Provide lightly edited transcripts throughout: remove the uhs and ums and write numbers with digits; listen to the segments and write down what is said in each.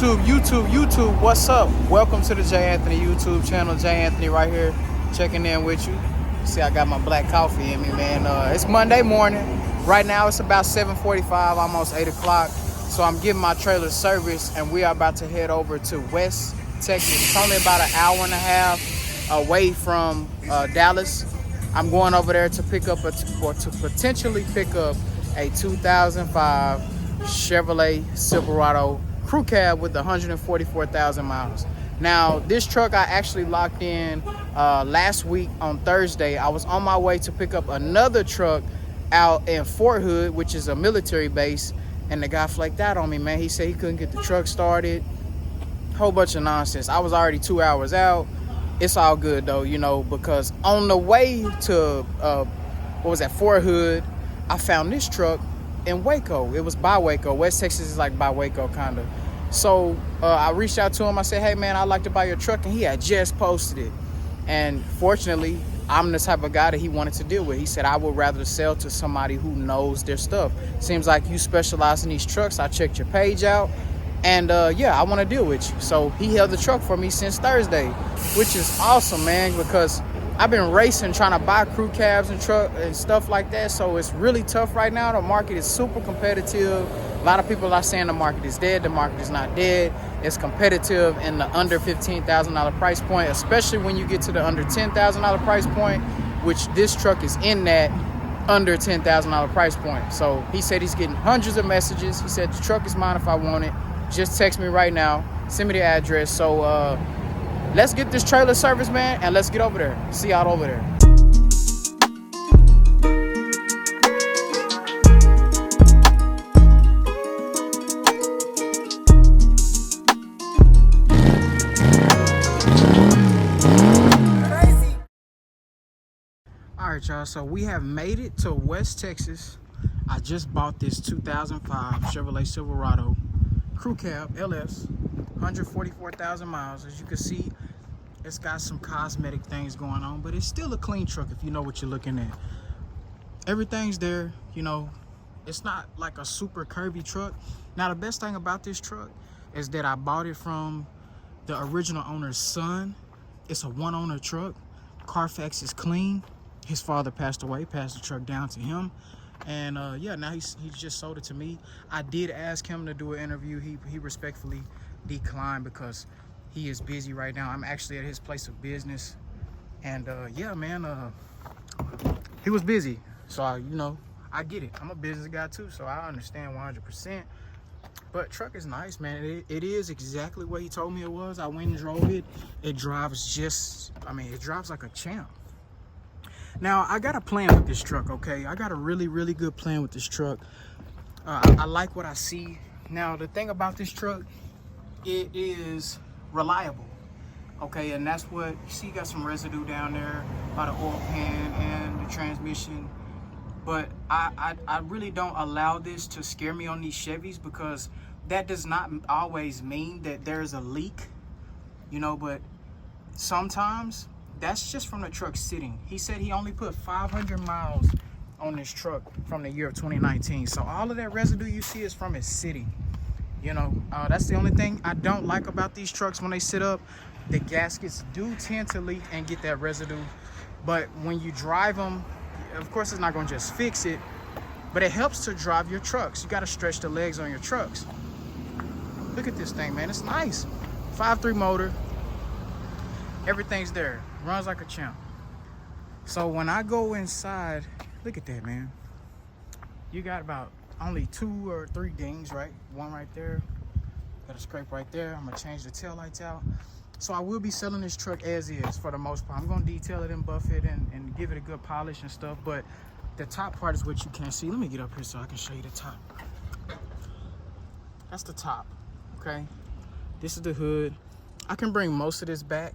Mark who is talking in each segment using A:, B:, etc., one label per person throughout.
A: YouTube, what's up? Welcome to the J Anthony YouTube channel. J Anthony right here, checking in with you. See, I got my black coffee in me, man. It's Monday morning. Right now, it's about 7:45, almost 8 o'clock. So I'm getting my trailer service, and we are about to head over to West Texas. It's only about an hour and a half away from Dallas. I'm going over there to pick up to potentially pick up a 2005 Chevrolet Silverado crew cab with 144,000 miles. Now, this truck I actually locked in last week on Thursday. I was on my way to pick up another truck out in Fort Hood, which is a military base, and the guy flaked out on me, man. He said he couldn't get the truck started. Whole bunch of nonsense. I was already 2 hours out. It's all good though, you know, because on the way to Fort Hood, I found this truck in Waco. It was by Waco. West Texas is like by Waco, kind of. So I reached out to him. I said, hey man, I'd like to buy your truck, and he had just posted it. And fortunately, I'm the type of guy that he wanted to deal with. He said, I would rather sell to somebody who knows their stuff. Seems like you specialize in these trucks. I checked your page out, and yeah, I want to deal with you. So he held the truck for me since Thursday, which is awesome, man, because I've been racing trying to buy crew cabs and truck and stuff like that. So it's really tough right now. The market is super competitive. A lot of people are saying the market is dead. The market is not dead. It's competitive in the under $15,000 price point, especially when you get to the under $10,000 price point, which this truck is in that under $10,000 price point. So he said he's getting hundreds of messages. He said the truck is mine if I want it. Just text me right now. Send me the address. So let's get this trailer service, man, and let's get over there. See y'all over there. All right, y'all, so we have made it to West Texas. I just bought this 2005 Chevrolet Silverado crew cab LS, 144,000 miles. As you can see, it's got some cosmetic things going on, but it's still a clean truck if you know what you're looking at. Everything's there, you know. It's not like a super curvy truck. Now, the best thing about this truck is that I bought it from the original owner's son. It's a one-owner truck. Carfax is clean. His father passed away, passed the truck down to him. And yeah, now he just sold it to me. I did ask him to do an interview. He respectfully declined because he is busy right now. I'm actually at his place of business. And yeah, man, he was busy. So, I get it. I'm a business guy too, so I understand 100%. But truck is nice, man. It is exactly what he told me it was. I went and drove it. It drives it drives like a champ. Now, I got a plan with this truck, okay? I got a really, really good plan with this truck. I like what I see. Now, the thing about this truck, it is reliable, okay? And that's what, you see, you got some residue down there by the oil pan and the transmission. But I really don't allow this to scare me on these Chevys, because that does not always mean that there's a leak, but sometimes that's just from the truck sitting. He said he only put 500 miles on this truck from the year of 2019. So all of that residue you see is from it sitting. That's the only thing I don't like about these trucks when they sit up. The gaskets do tend to leak and get that residue. But when you drive them, of course it's not gonna just fix it, but it helps to drive your trucks. You gotta stretch the legs on your trucks. Look at this thing, man, it's nice. 5.3 motor, everything's there. Runs like a champ. So when I go inside, look at that, man. You got about only 2 or 3 dings, right? One right there. Got a scrape right there. I'm gonna change the tail lights out. So I will be selling this truck as is for the most part. I'm gonna detail it and buff it and give it a good polish and stuff. But the top part is what you can't see. Let me get up here so I can show you the top. That's the top, okay? This is the hood. I can bring most of this back,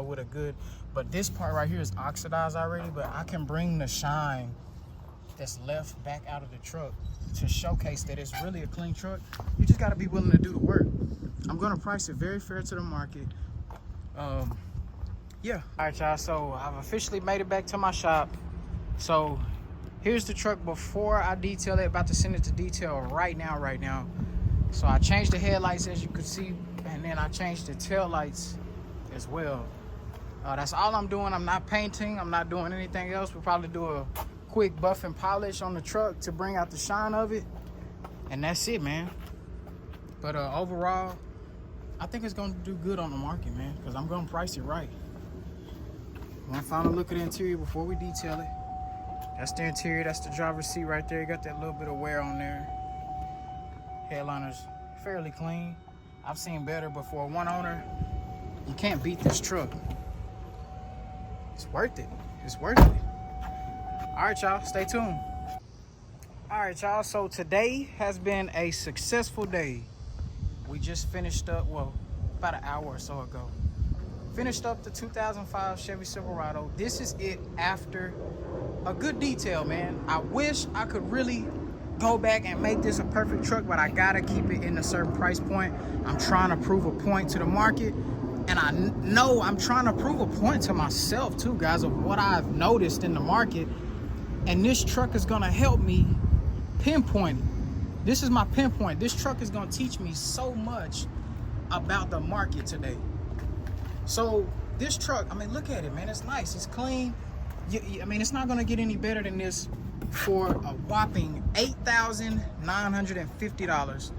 A: with a good, but this part right here is oxidized already, but I can bring the shine that's left back out of the truck to showcase that it's really a clean truck. You just got to be willing to do the work. I'm going to price it very fair to the market. Yeah. All right, y'all, so I've officially made it back to my shop. So here's the truck before I detail it. About to send it to detail right now. So I changed the headlights, as you could see, and then I changed the tail lights as well. That's all I'm doing. I'm not painting. I'm not doing anything else. We'll probably do a quick buff and polish on the truck to bring out the shine of it. And that's it, man. But overall, I think it's going to do good on the market, man, because I'm going to price it right. One final look at the interior before we detail it. That's the interior. That's the driver's seat right there. You got that little bit of wear on there. Headliner's fairly clean. I've seen better, but for one owner, you can't beat this truck. It's worth it. It's worth it. All right, y'all, stay tuned. All right, y'all, so today has been a successful day. We just finished up, well, about an hour or so ago. Finished up the 2005 Chevy Silverado. This is it after a good detail, man. I wish I could really go back and make this a perfect truck, but I gotta keep it in a certain price point. I'm trying to prove a point to the market, and I know I'm trying to prove a point to myself too, guys, of what I've noticed in the market. And this truck is gonna help me pinpoint it. This is my pinpoint. This truck is gonna teach me so much about the market today. So this truck, I mean, look at it, man. It's nice, it's clean. I mean, it's not gonna get any better than this for a whopping $8,950,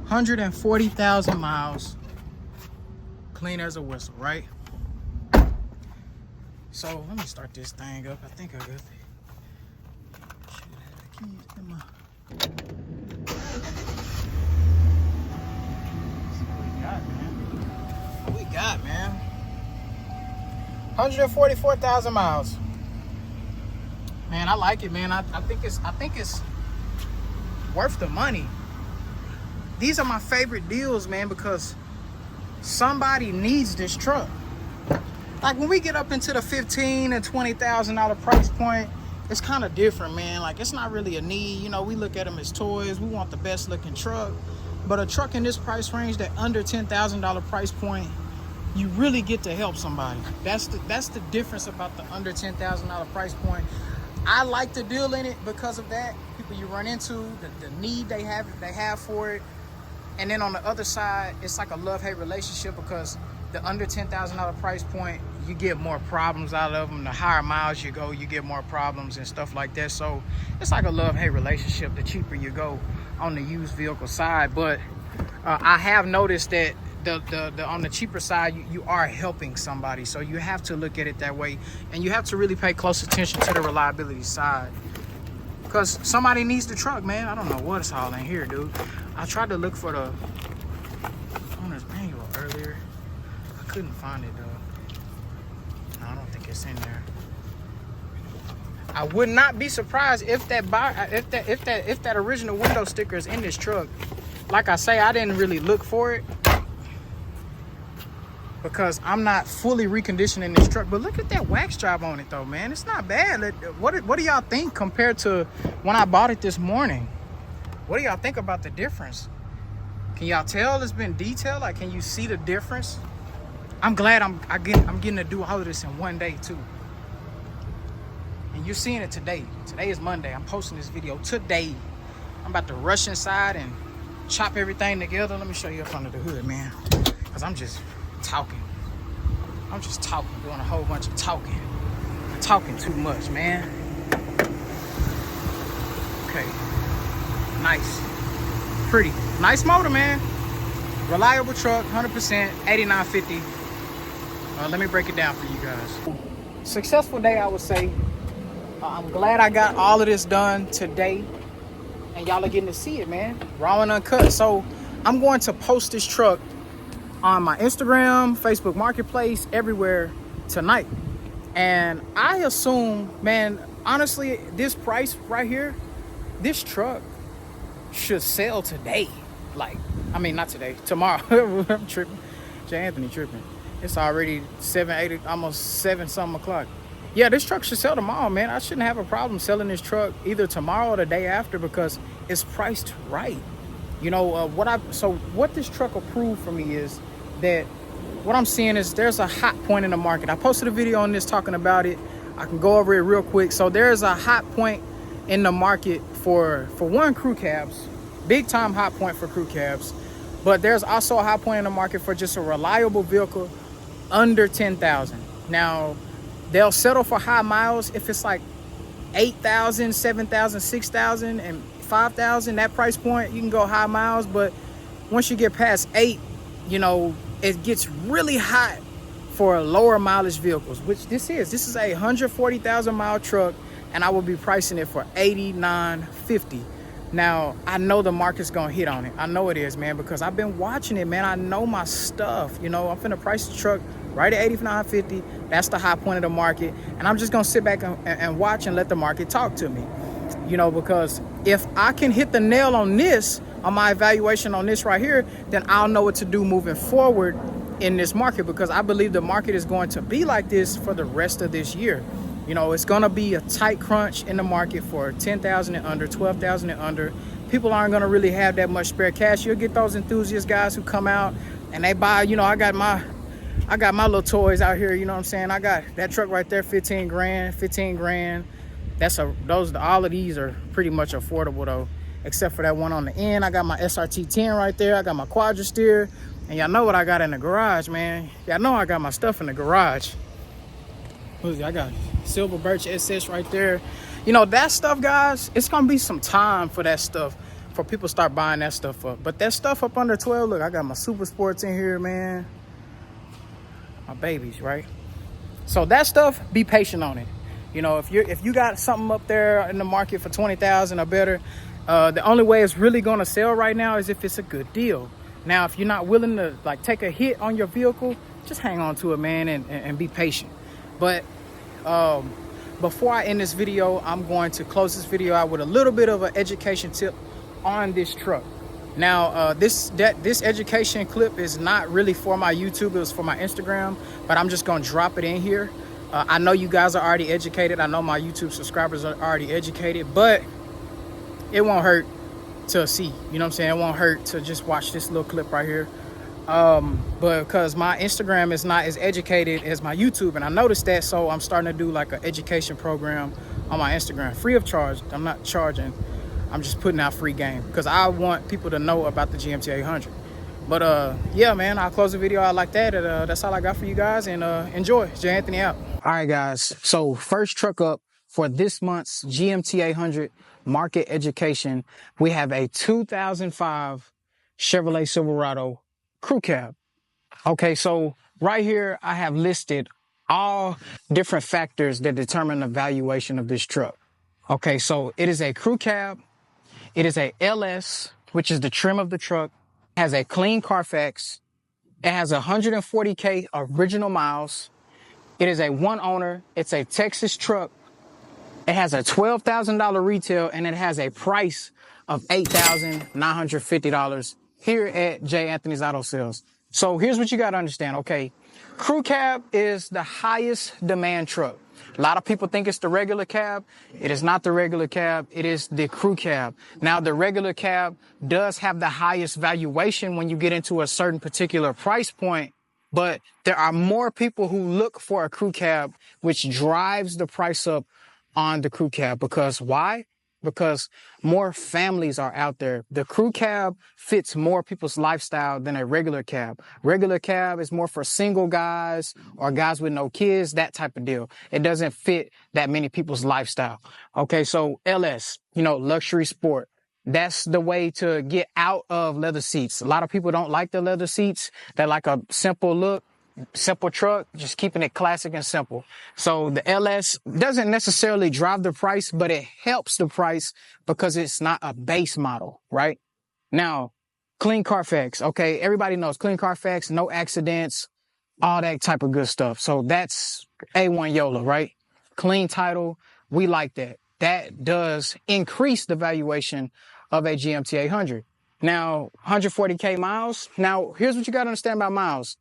A: 140,000 miles, clean as a whistle, right? So let me start this thing up. I think I got the keys in my... What we got, man? 144,000 miles. Man, I like it, man. I think it's worth the money. These are my favorite deals, man, because somebody needs this truck. Like when we get up into the $15,000 and $20,000 price point, it's kind of different, man. Like it's not really a need. You know, we look at them as toys. We want the best looking truck. But a truck in this price range, that under $10,000 price point, you really get to help somebody. That's the difference about the under $10,000 price point. I like the deal in it because of that. People you run into, the need they have for it. And then on the other side, it's like a love-hate relationship because the under $10,000 price point, you get more problems out of them. The higher miles you go, you get more problems and stuff like that. So it's like a love-hate relationship the cheaper you go on the used vehicle side. But I have noticed that the on the cheaper side, you are helping somebody. So you have to look at it that way, and you have to really pay close attention to the reliability side, because somebody needs the truck, man. I don't know what's all in here, dude. I tried to look for the owner's manual earlier. I couldn't find it though. No, I don't think it's in there. I would not be surprised if that original window sticker is in this truck. Like I say, I didn't really look for it because I'm not fully reconditioning this truck. But look at that wax job on it though, man. It's not bad. What do y'all think compared to when I bought it this morning? What do y'all think about the difference? Can y'all tell it's been detailed? Like, can you see the difference? I'm glad I'm getting to do all of this in one day too. And you're seeing it today. Today is Monday. I'm posting this video today. I'm about to rush inside and chop everything together. Let me show you up under the hood, man. Because I'm just talking. I'm just talking, doing a whole bunch of talking. Talking too much, man. Okay. Nice. Pretty. Nice motor, man. Reliable truck, 100%, 8950. Let me break it down for you guys. Successful day, I would say. I'm glad I got all of this done today. And y'all are getting to see it, man. Raw and uncut. So I'm going to post this truck on my Instagram, Facebook Marketplace, everywhere tonight. And I assume, man, honestly, this price right here, this truck should sell today. Like, I mean, not today, tomorrow. I'm tripping. J. Anthony tripping. It's already 7, 8, almost 7 something o'clock. Yeah, this truck should sell tomorrow, man. I shouldn't have a problem selling this truck either tomorrow or the day after because it's priced right. You know, what this truck will prove for me is that what I'm seeing is there's a hot point in the market. I posted a video on this talking about it. I can go over it real quick. So there's a hot point in the market for one, crew cabs. big time hot point for crew cabs. But there's also a high point in the market for just a reliable vehicle under 10,000. Now, they'll settle for high miles if it's like 8,000, 7,000, 6,000, and 5,000. That price point, you can go high miles. But once you get past 8, you know, it gets really hot for lower mileage vehicles, which this is a 140,000 mile truck, and I will be pricing it for $89.50. Now, I know the market's gonna hit on it. I know it is, man, because I've been watching it, man. I know my stuff. You know, I'm finna price the truck right at $89.50. That's the high point of the market, and I'm just gonna sit back and watch and let the market talk to me. You know, because if I can hit the nail on this, on my evaluation on this right here, then I'll know what to do moving forward in this market, because I believe the market is going to be like this for the rest of this year. You know, it's going to be a tight crunch in the market for 10,000 and under, 12,000 and under. People aren't going to really have that much spare cash. You'll get those enthusiast guys who come out and they buy, you know, I got my little toys out here, you know what I'm saying? I got that truck right there, 15 grand. All of these are pretty much affordable though, except for that one on the end. I got my SRT 10 right there. I got my quadra steer, and y'all know what I got in the garage, man. Y'all know I got my stuff in the garage. I got Silver Birch SS right there. You know, that stuff, guys, it's gonna be some time for that stuff, for people to start buying that stuff up. But that stuff up under 12, look, I got my Super Sports in here, man. My babies, right? So that stuff, be patient on it. You know, if you got something up there in the market for 20,000 or better, the only way it's really gonna sell right now is if it's a good deal. Now, if you're not willing to like take a hit on your vehicle, just hang on to it, man, and be patient. But before I end this video, I'm going to close this video out with a little bit of an education tip on this truck. Now, this education clip is not really for my YouTube, it was for my Instagram, but I'm just gonna drop it in here. I know you guys are already educated. I know my YouTube subscribers are already educated, but it won't hurt to see, you know what I'm saying? It won't hurt to just watch this little clip right here. But because my Instagram is not as educated as my YouTube, and I noticed that, so I'm starting to do like an education program on my Instagram, free of charge. I'm not charging, I'm just putting out free game because I want people to know about the GMT 800. But yeah, man, I'll close the video out like that. And that's all I got for you guys, and enjoy. Jay Anthony out. All right, guys, so first truck up for this month's GMT 800 market education, we have a 2005 Chevrolet Silverado crew cab. Okay, so right here I have listed all different factors that determine the valuation of this truck. Okay, so it is a crew cab, it is a LS, which is the trim of the truck, has a clean Carfax, it has 140K original miles, it is a one owner, it's a Texas truck, it has a $12,000 retail, and it has a price of $8,950 here at J. Anthony's Auto Sales. So here's what you got to understand, okay? Crew cab is the highest demand truck. A lot of people think it's the regular cab. It is not the regular cab. It is the crew cab. Now, the regular cab does have the highest valuation when you get into a certain particular price point, but there are more people who look for a crew cab, which drives the price up on the crew cab. Because why? Because more families are out there. The crew cab fits more people's lifestyle than a regular cab. Regular cab is more for single guys or guys with no kids, that type of deal. It doesn't fit that many people's lifestyle. Okay, so LS, you know, luxury sport. That's the way to get out of leather seats. A lot of people don't like the leather seats. They like a simple look. Simple truck, just keeping it classic and simple. So the LS doesn't necessarily drive the price, but it helps the price because it's not a base model, right? Now, clean Carfax. Okay, everybody knows clean Carfax, no accidents, all that type of good stuff. So that's A1 YOLO, right? Clean title, we like that. That does increase the valuation of a GMT 800. Now, 140K miles. Now, here's what you got to understand about miles.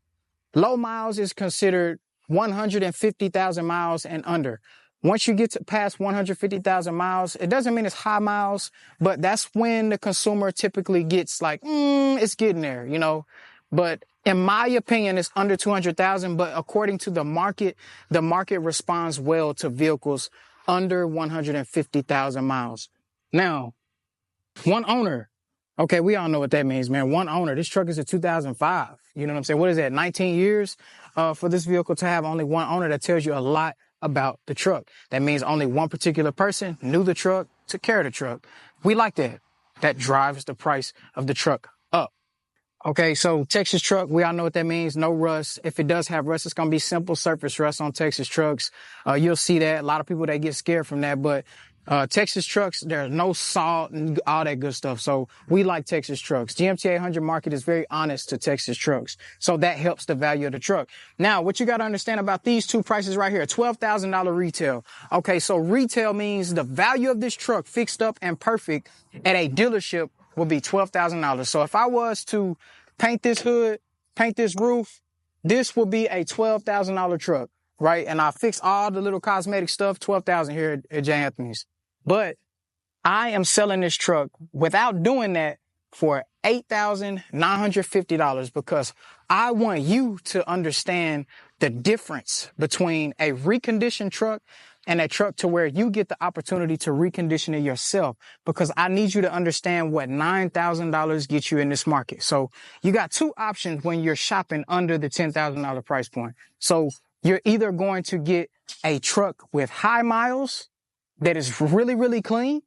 A: Low miles is considered 150,000 miles and under. Once you get to past 150,000 miles, it doesn't mean it's high miles, but that's when the consumer typically gets like, it's getting there, you know. But in my opinion, it's under 200,000. But according to the market responds well to vehicles under 150,000 miles. Now, one owner. Okay, we all know what that means, man. One owner. This truck is a 2005. You know what I'm saying? What is that, 19 years for this vehicle to have only one owner? That tells you a lot about the truck. That means only one particular person knew the truck, took care of the truck. We like that. That drives the price of the truck up. Okay, so Texas truck, we all know what that means. No rust. If it does have rust, it's going to be simple surface rust on Texas trucks. You'll see that. A lot of people, they get scared from that, but Texas trucks, there's no salt and all that good stuff. So we like Texas trucks. GMT 800 market is very honest to Texas trucks. So that helps the value of the truck. Now, what you got to understand about these two prices right here, $12,000 retail. Okay, so retail means the value of this truck fixed up and perfect at a dealership will be $12,000. So if I was to paint this hood, paint this roof, this will be a $12,000 truck, right? And I fix all the little cosmetic stuff, $12,000 here at J. Anthony's. But I am selling this truck without doing that for $8,950 because I want you to understand the difference between a reconditioned truck and a truck to where you get the opportunity to recondition it yourself, because I need you to understand what $9,000 gets you in this market. So you got two options when you're shopping under the $10,000 price point. So you're either going to get a truck with high miles that is really, really clean,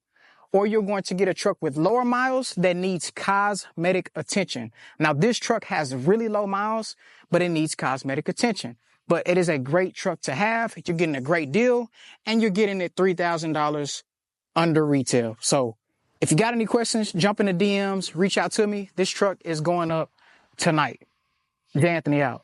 A: or you're going to get a truck with lower miles that needs cosmetic attention. Now, this truck has really low miles, but it needs cosmetic attention. But it is a great truck to have. You're getting a great deal, and you're getting it $3,000 under retail. So if you got any questions, jump in the DMs, reach out to me. This truck is going up tonight. J. Anthony out.